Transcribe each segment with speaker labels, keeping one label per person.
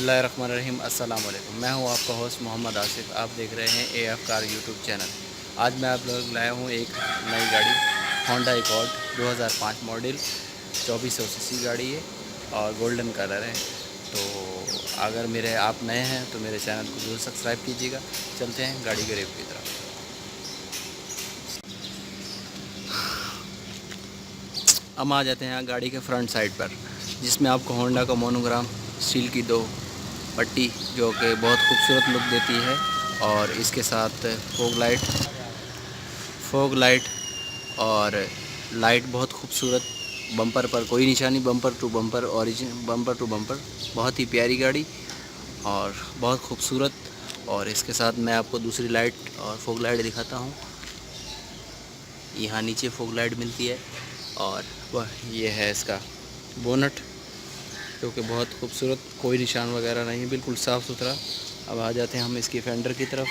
Speaker 1: बिस्मिल्लाहिर्रहमानिर्रहीम। अस्सलाम वालेकुम। मैं हूं आपका होस्ट मोहम्मद आसिफ। आप देख रहे हैं AF कार यूट्यूब चैनल। आज मैं आप लोग लाया हूं एक नई गाड़ी होंडा एकॉर्ड 2005 मॉडल, 2400 सीसी गाड़ी है और गोल्डन कलर है। तो अगर आप नए हैं तो मेरे चैनल को ज़रूर सब्सक्राइब कीजिएगा। चलते हैं गाड़ी के रिव्यू की तरफ। अब आ जाते हैं गाड़ी के फ्रंट साइड पर, जिसमें आपको होंडा का मोनोग्राम स्टील की 2 पट्टी जो कि बहुत खूबसूरत लुक देती है, और इसके साथ फॉग लाइट और लाइट बहुत खूबसूरत। बम्पर पर कोई निशानी, bumper to bumper bumper to bumper, बहुत ही प्यारी गाड़ी और बहुत खूबसूरत। और इसके साथ मैं आपको दूसरी लाइट और फॉग लाइट दिखाता हूँ। यहाँ नीचे फॉग लाइट मिलती है, और वह ये है इसका बोनट जो कि बहुत खूबसूरत, कोई निशान वगैरह नहीं, बिल्कुल साफ़ सुथरा। अब आ जाते हैं हम इसकी फेंडर की तरफ।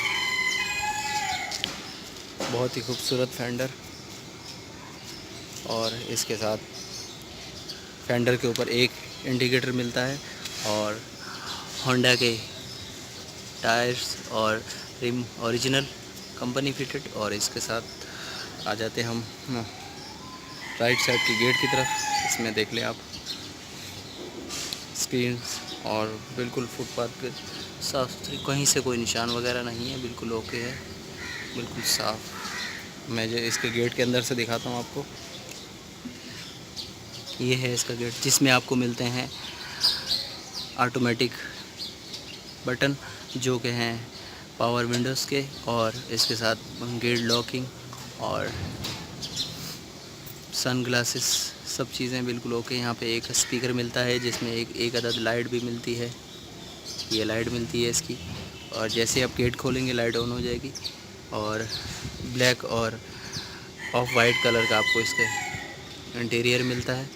Speaker 1: बहुत ही खूबसूरत फेंडर, और इसके साथ फेंडर के ऊपर एक इंडिकेटर मिलता है और होंडा के टायर्स और रिम ओरिजिनल कंपनी फिटेड। और इसके साथ आ जाते हम राइट साइड की गेट की तरफ। इसमें देख लें आप स्क्रीन, और बिल्कुल फुटपाथ पे साफ़ सुथरी, कहीं से कोई निशान वगैरह नहीं है, बिल्कुल ओके है, बिल्कुल साफ़। मैं जो इसके गेट के अंदर से दिखाता हूँ आपको। ये है इसका गेट, जिसमें आपको मिलते हैं ऑटोमेटिक बटन जो कि हैं पावर विंडोज़ के, और इसके साथ गेट लॉकिंग और सन ग्लासेस, सब चीज़ें बिल्कुल ओके। यहाँ पे एक स्पीकर मिलता है जिसमें एक अदद लाइट भी मिलती है। ये लाइट मिलती है इसकी, और जैसे आप गेट खोलेंगे लाइट ऑन हो जाएगी। और ब्लैक और ऑफ वाइट कलर का आपको इसके इंटीरियर मिलता है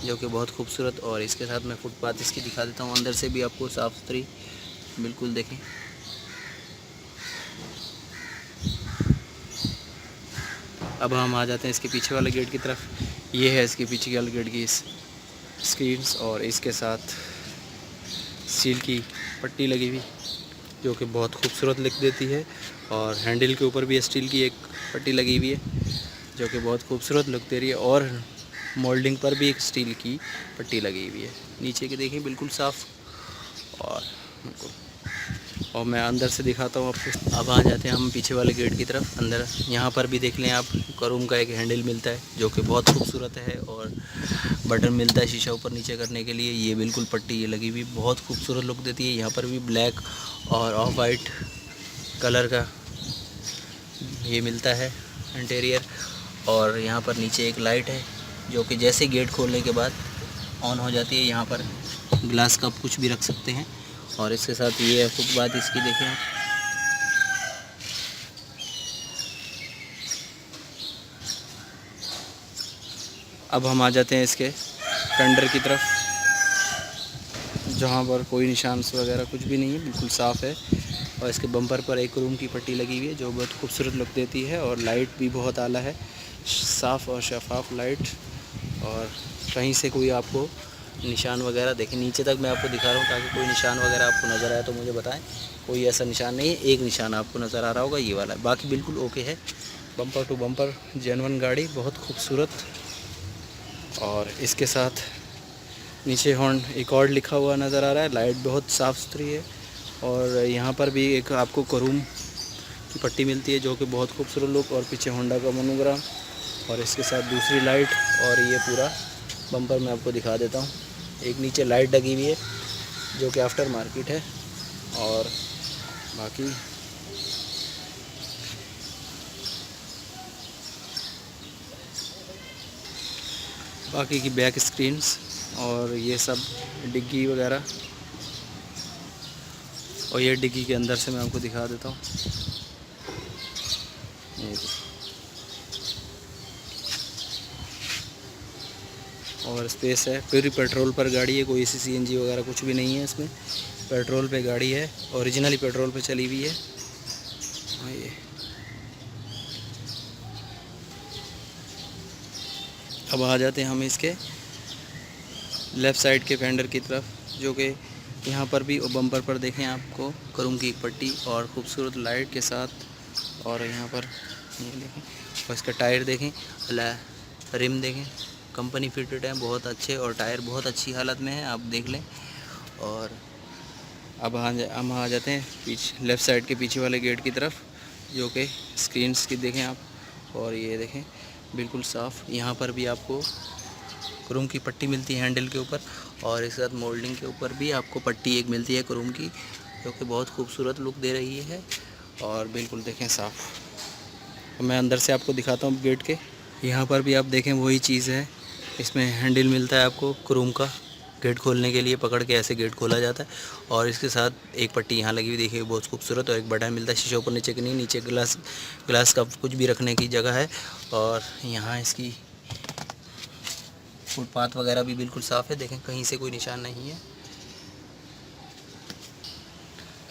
Speaker 1: जो कि बहुत खूबसूरत। और इसके साथ मैं फुटपाथ इसकी दिखा देता हूँ, अंदर से भी आपको साफ़ सुथरी बिल्कुल देखें। अब हम आ जाते हैं इसके पीछे वाले गेट की तरफ। ये है इसके पीछे वाले गेट की स्क्रीन्स, और इसके साथ स्टील की पट्टी लगी हुई जो कि बहुत खूबसूरत लुक देती है। और हैंडल के ऊपर भी स्टील की एक पट्टी लगी हुई है जो कि बहुत खूबसूरत लुक दे रही है। और मोल्डिंग पर भी एक स्टील की पट्टी लगी हुई है। नीचे के देखें बिल्कुल साफ़, और बिल्कुल। और मैं अंदर से दिखाता हूँ आपको। अब आ जाते हैं हम पीछे वाले गेट की तरफ। अंदर यहाँ पर भी देख लें आप, करूम का एक हैंडल मिलता है जो कि बहुत खूबसूरत है, और बटन मिलता है शीशा ऊपर नीचे करने के लिए। ये बिल्कुल पट्टी ये लगी हुई बहुत खूबसूरत लुक देती है। यहाँ पर भी ब्लैक और ऑफ वाइट कलर का ये मिलता है इंटीरियर। और यहाँ पर नीचे एक लाइट है जो कि जैसे गेट खोलने के बाद ऑन हो जाती है। यहाँ पर ग्लास कप कुछ भी रख सकते हैं। और इसके साथ ये फुटपाथ इसकी देखें आप। अब हम आ जाते हैं इसके फेंडर की तरफ, जहाँ पर कोई निशान वगैरह कुछ भी नहीं है, बिल्कुल साफ़ है। और इसके बम्पर पर एक रूम की पट्टी लगी हुई है जो बहुत खूबसूरत लुक देती है। और लाइट भी बहुत आला है, साफ़ और शफाफ लाइट, और कहीं से कोई आपको निशान वगैरह देखें। नीचे तक मैं आपको दिखा रहा हूँ ताकि कोई निशान वगैरह आपको नज़र आए तो मुझे बताएं। कोई ऐसा निशान नहीं है, एक निशान आपको नज़र आ रहा होगा, ये वाला, बाकी बिल्कुल ओके है। बम्पर टू बम्पर जेन्युइन गाड़ी, बहुत खूबसूरत। और इसके साथ नीचे होंडा एकॉर्ड लिखा हुआ नज़र आ रहा है। लाइट बहुत साफ़ सुथरी है। और यहाँ पर भी एक आपको करूम की पट्टी मिलती है जो कि बहुत खूबसूरत लुक, और पीछे होंडा का मोनोग्राम, और इसके साथ दूसरी लाइट। और ये पूरा बम्पर मैं आपको दिखा देता हूँ। एक नीचे लाइट लगी हुई है जो कि आफ्टर मार्केट है। और बाकी की बैक स्क्रीन्स और ये सब डिग्गी वगैरह। और ये डिग्गी के अंदर से मैं आपको दिखा देता हूँ। ये और स्पेस है, पूरी पेट्रोल पर गाड़ी है, कोई CNG वगैरह कुछ भी नहीं है इसमें। पेट्रोल पे गाड़ी है, ओरिजिनली पेट्रोल पे चली हुई है। ये अब आ जाते हैं हम इसके लेफ़्ट साइड के फेंडर की तरफ, जो कि यहाँ पर भी बम्पर पर देखें आपको क्रोम की एक पट्टी और खूबसूरत लाइट के साथ। और यहाँ पर ये देखें, और इसका टायर देखें, रिम देखें, कंपनी फिटेड है, बहुत अच्छे, और टायर बहुत अच्छी हालत में है, आप देख लें। और अब हम आ जाते हैं पीछे लेफ़्ट साइड के पीछे वाले गेट की तरफ, जो कि स्क्रीन्स की देखें आप। और ये देखें बिल्कुल साफ़। यहाँ पर भी आपको क्रोम की पट्टी मिलती है हैंडल के ऊपर, और इसके साथ मोल्डिंग के ऊपर भी आपको पट्टी एक मिलती है क्रोम की, जो कि बहुत खूबसूरत लुक दे रही है। और बिल्कुल देखें साफ़। तो मैं अंदर से आपको दिखाता हूँ गेट के। यहाँ पर भी आप देखें वही चीज़ है, इसमें हैंडल मिलता है आपको क्रोम का, गेट खोलने के लिए पकड़ के ऐसे गेट खोला जाता है। और इसके साथ एक पट्टी यहाँ लगी हुई देखिए, बहुत खूबसूरत। और एक बटन मिलता है शीशे ऊपर नीचे के नहीं, नीचे ग्लास का कुछ भी रखने की जगह है। और यहाँ इसकी फुटपाथ वगैरह भी बिल्कुल साफ़ है, देखें कहीं से कोई निशान नहीं है।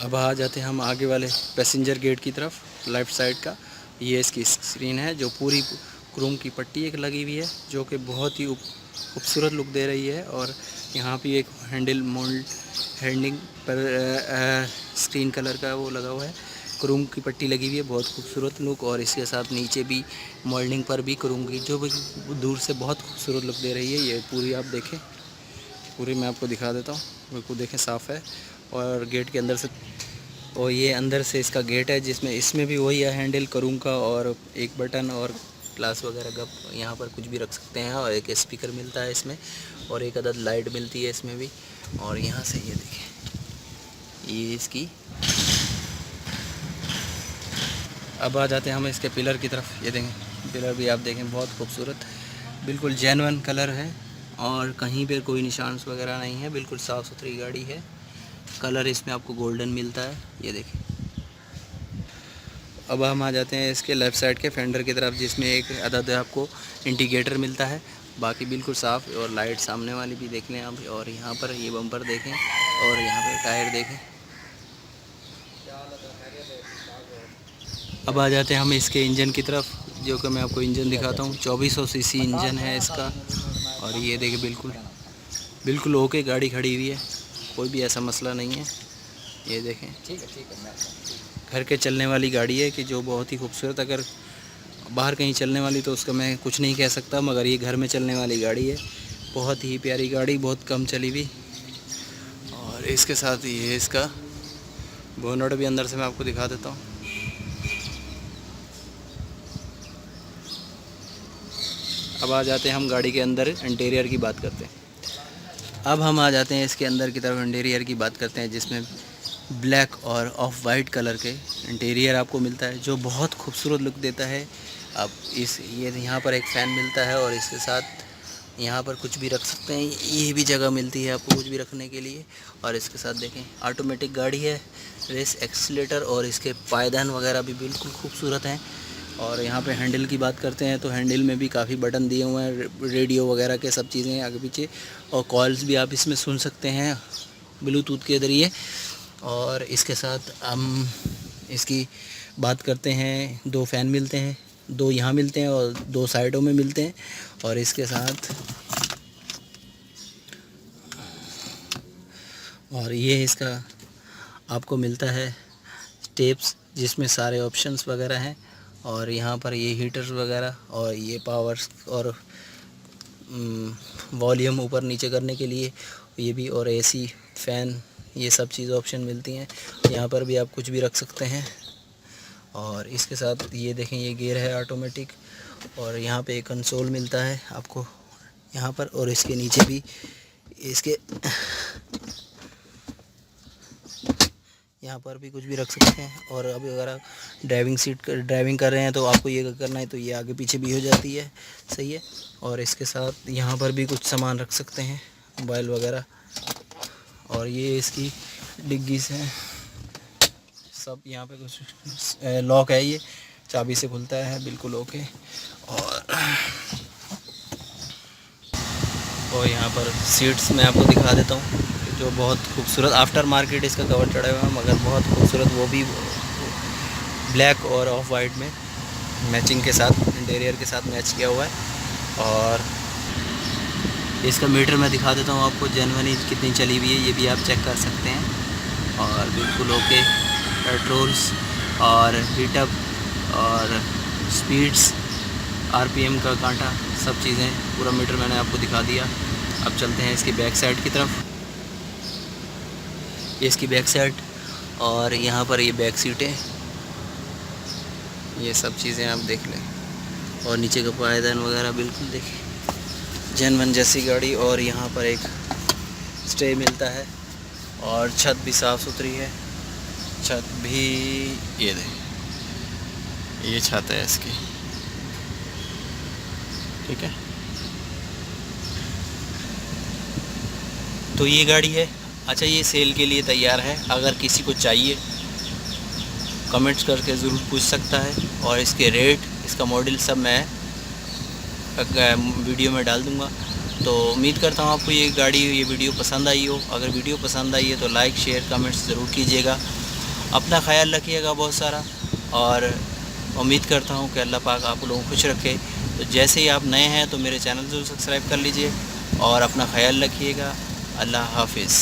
Speaker 1: अब आ जाते हैं हम आगे वाले पैसेंजर गेट की तरफ, लेफ़्ट साइड का। ये इसकी स्क्रीन है, जो पूरी क्रोम की पट्टी एक लगी हुई है, जो कि बहुत ही खूबसूरत लुक दे रही है। और यहाँ पे एक हैंडल हैंडिंग पर स्क्रीन कलर का वो लगा हुआ है, क्रोम की पट्टी लगी हुई है, बहुत खूबसूरत लुक। और इसके साथ नीचे भी मोल्डिंग पर भी क्रोम की, जो भी दूर से बहुत खूबसूरत लुक दे रही है। ये पूरी आप देखें, पूरी मैं आपको दिखा देता हूँ, बिल्कुल देखें साफ़ है। और गेट के अंदर से, और ये अंदर से इसका गेट है, जिसमें इसमें भी वही है हैंडल क्रोम का, और एक बटन और ग्लास वगैरह का यहाँ पर कुछ भी रख सकते हैं। और एक स्पीकर मिलता है इसमें, और एक अदद लाइट मिलती है इसमें भी। और यहाँ से ये देखें, ये इसकी। अब आ जाते हैं हम इसके पिलर की तरफ। ये देखें पिलर भी आप देखें, बहुत खूबसूरत, बिल्कुल जेन्युइन कलर है, और कहीं पे कोई निशान वगैरह नहीं है, बिल्कुल साफ़ सुथरी गाड़ी है। कलर इसमें आपको गोल्डन मिलता है, ये देखें। अब हम आ जाते हैं इसके लेफ़्ट साइड के फेंडर की तरफ, जिसमें एक अदद आपको इंडिकेटर मिलता है, बाकी बिल्कुल साफ़। और लाइट सामने वाली भी देख लें आप। और यहाँ पर ये बम्पर देखें, और यहाँ पर टायर देखें। अब आ जाते हैं हम इसके इंजन की तरफ, जो कि मैं आपको इंजन दिखाता हूँ। 2400 सीसी इंजन है इसका। और ये देखिए बिल्कुल ओके गाड़ी खड़ी हुई है, कोई भी ऐसा मसला नहीं है। ये देखें, ठीक है, घर के चलने वाली गाड़ी है, कि जो बहुत ही खूबसूरत। अगर बाहर कहीं चलने वाली तो उसका मैं कुछ नहीं कह सकता, मगर ये घर में चलने वाली गाड़ी है, बहुत ही प्यारी गाड़ी, बहुत कम चली हुई। और इसके साथ ये इसका बोनट भी अंदर से मैं आपको दिखा देता हूँ। अब आ जाते हैं हम गाड़ी के अंदर इंटीरियर की बात करते हैं। अब हम आ जाते हैं इसके अंदर की तरफ, इंटीरियर की बात करते हैं, जिसमें ब्लैक और ऑफ वाइट कलर के इंटीरियर आपको मिलता है, जो बहुत खूबसूरत लुक देता है। अब ये यहाँ पर एक फ़ैन मिलता है, और इसके साथ यहाँ पर कुछ भी रख सकते हैं, ये भी जगह मिलती है आपको कुछ भी रखने के लिए। और इसके साथ देखें ऑटोमेटिक गाड़ी है, रेस एक्सीलेटर, और इसके पायदान वगैरह भी बिल्कुल खूबसूरत हैं। और यहाँ पे हैंडल की बात करते हैं, तो हैंडल में भी काफ़ी बटन दिए हुए हैं, रेडियो वगैरह के सब चीज़ें हैं आगे पीछे। और कॉल्स भी आप इसमें सुन सकते हैं ब्लूटूथ के ज़रिए। और इसके साथ हम इसकी बात करते हैं, 2 फ़ैन मिलते हैं, 2 यहाँ मिलते हैं और 2 साइडों में मिलते हैं। और इसके साथ और ये इसका आपको मिलता है स्टेप्स, जिसमें सारे ऑप्शंस वगैरह हैं। और यहाँ पर ये हीटर्स वगैरह, और ये पावर्स और वॉल्यूम ऊपर नीचे करने के लिए ये भी, और एसी, फ़ैन, ये सब चीज़ ऑप्शन मिलती हैं। यहाँ पर भी आप कुछ भी रख सकते हैं। और इसके साथ ये देखें, ये गियर है ऑटोमेटिक। और यहाँ पे एक कंसोल मिलता है आपको यहाँ पर, और इसके नीचे भी इसके यहाँ पर भी कुछ भी रख सकते हैं। और अभी अगर आप ड्राइविंग कर रहे हैं, तो आपको ये करना है, तो ये आगे पीछे भी हो जाती है, सही है। और इसके साथ यहाँ पर भी कुछ सामान रख सकते हैं, मोबाइल वगैरह। और ये इसकी डिग्गी से सब, यहाँ पे कुछ लॉक है, ये चाबी से खुलता है, बिल्कुल ओके। और यहाँ पर सीट्स मैं आपको दिखा देता हूँ, जो बहुत खूबसूरत आफ्टर मार्केट इसका कवर चढ़ा हुआ है, मगर बहुत खूबसूरत, वो भी ब्लैक और ऑफ वाइट में मैचिंग के साथ, इंटीरियर के साथ मैच किया हुआ है। और इसका मीटर मैं दिखा देता हूँ आपको, जनवरी कितनी चली हुई है ये भी आप चेक कर सकते हैं। और बिल्कुल ओके, पेट्रोल्स और हीटअप और स्पीड्स, आरपीएम का कांटा, सब चीज़ें पूरा मीटर मैंने आपको दिखा दिया। अब चलते हैं इसकी बैक साइड की तरफ। ये इसकी बैक साइड और यहाँ पर ये बैक सीटें, ये सब चीज़ें आप देख लें। और नीचे का पायदान वगैरह बिल्कुल देखिए जेनवन जैसी गाड़ी। और यहाँ पर एक स्टे मिलता है और छत भी साफ़ सुथरी है। छत भी ये देख, ये छत है इसकी, ठीक है। तो ये गाड़ी है। अच्छा, ये सेल के लिए तैयार है, अगर किसी को चाहिए कमेंट्स करके ज़रूर पूछ सकता है। और इसके रेट, इसका मॉडल सब मैं वीडियो में डाल दूँगा। तो उम्मीद करता हूँ आपको ये गाड़ी, ये वीडियो पसंद आई हो। अगर वीडियो पसंद आई है तो लाइक शेयर कमेंट्स ज़रूर कीजिएगा। अपना ख्याल रखिएगा बहुत सारा, और उम्मीद करता हूँ कि अल्लाह पाक आप लोगों को खुश रखे। तो जैसे ही आप नए हैं तो मेरे चैनल ज़रूर सब्सक्राइब कर लीजिए और अपना ख्याल रखिएगा। अल्लाह हाफिज़।